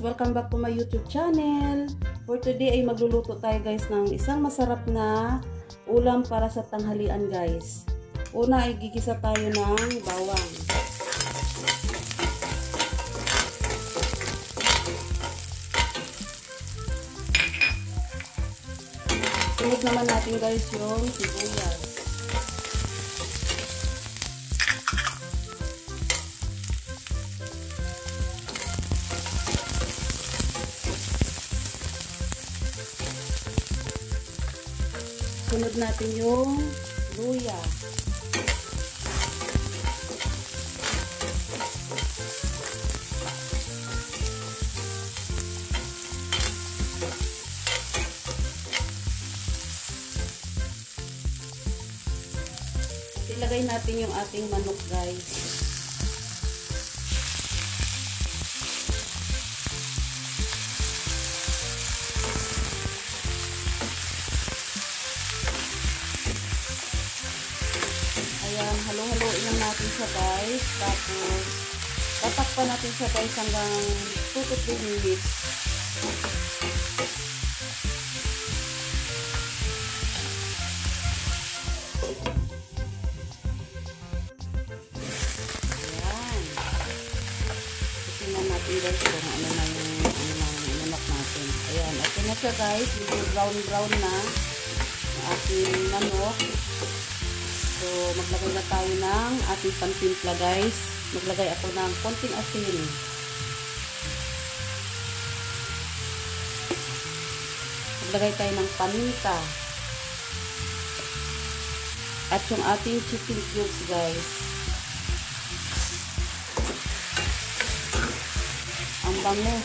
Welcome back to my YouTube channel. For today ay magluluto tayo guys ng isang masarap na ulam para sa tanghalian guys. Una ay gigisa tayo ng bawang. Sunod naman natin guys yung sibuyas. Sunod natin yung luya. Ilagay natin yung ating manok guys. Ayan, halo-haloin lang natin siya guys. Tapos, tatakpan natin siya guys hanggang 2 to 3 minutes. Ayan. Tingnan natin guys kung ano na yung manok natin. Ayan, okay na siya guys. Brown-brown na yung ating manok. So, maglagay na tayo ng ating pantimpla guys. Maglagay ako ng konting asin. Maglagay tayo ng paminta. At yung ating chicken cubes guys. Ang bango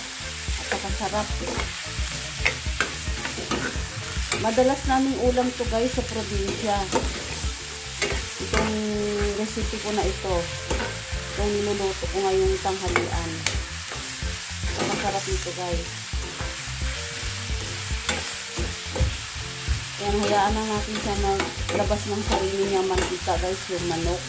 at nakasarap. Madalas naming ulam to guys sa probinsya. Itong recipe ko na ito. Itong niluluto ko ngayong tanghalian. Masarap nito guys. Kaya hayaan na natin siya maglabas ng sarili niya mantika guys, yung manok.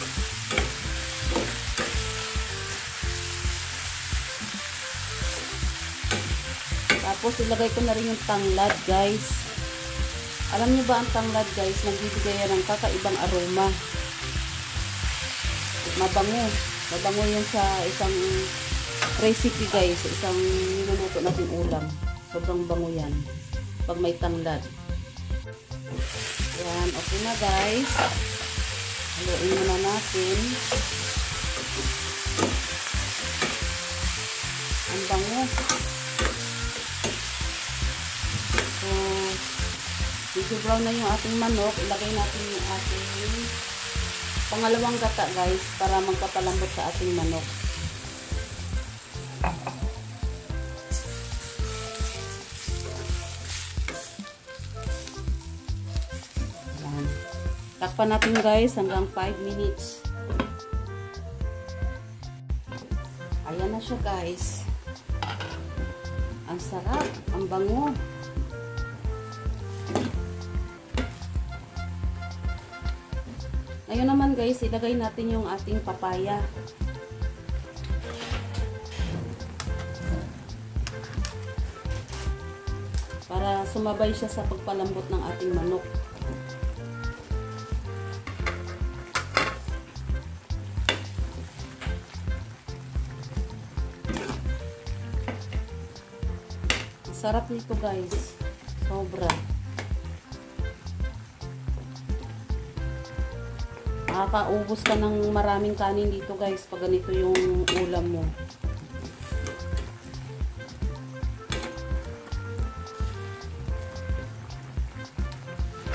Tapos ilagay ko na rin yung tanglad guys. Alam niyo ba ang tanglad guys, nagbibigay yan ng kakaibang aroma. Mabango. Mabango yan sa isang recipe guys, isang niluluto natin ulam. Sobrang bango yan pag may tanglad. Yan, okay na guys. Haluin muna natin. Ang bango. So, medyo brown na yung ating manok. Ilagay natin yung ating pangalawang gata guys para magpapalambot sa ating manok. Ayan. Takpan natin guys hanggang 5 minutes. Ayan na siya guys. Ang sarap, ang bango. Ngayon naman guys, ilagay natin yung ating papaya. Para sumabay siya sa pagpalambot ng ating manok. Sarap nito guys. Sobra. Makakaubos ka ng maraming kanin dito guys pag ganito yung ulam mo.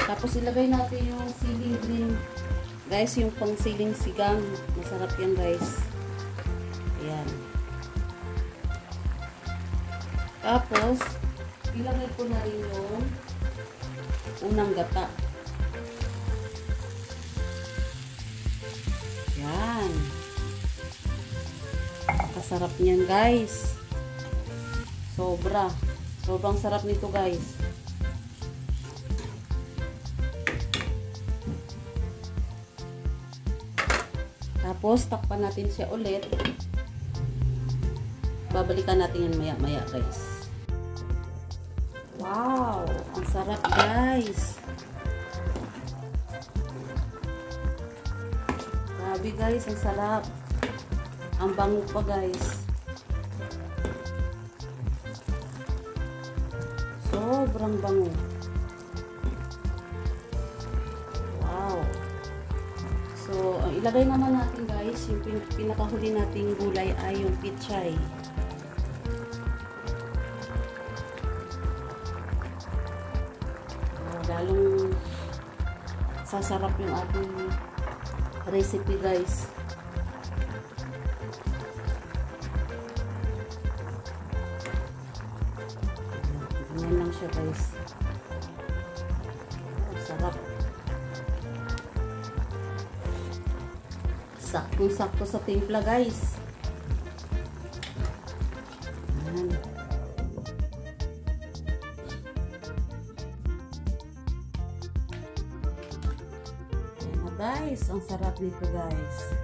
Tapos ilagay natin yung siling green guys, yung pang siling sigang. Masarap yan guys. Ayan. Tapos ilagay ko na rin yung unang gata. Yan. Kasarap niyan guys. Sobra. Sobrang sarap nito guys. Tapos takpan natin siya ulit. babalikan natin yan maya-maya guys. Wow! Ang sarap guys! Grabe guys, ang sarap. Ang bango pa guys. Sobrang bango. Wow! So, ang ilagay naman natin guys, yung pinakahuli nating gulay ay yung pichay. Lalong sasarap yung ating recipe guys. Ganyan lang siya guys. Sarap. Saktong-sakto sa timpla guys. Ayan. Ayan na guys. Ang sarap nito guys.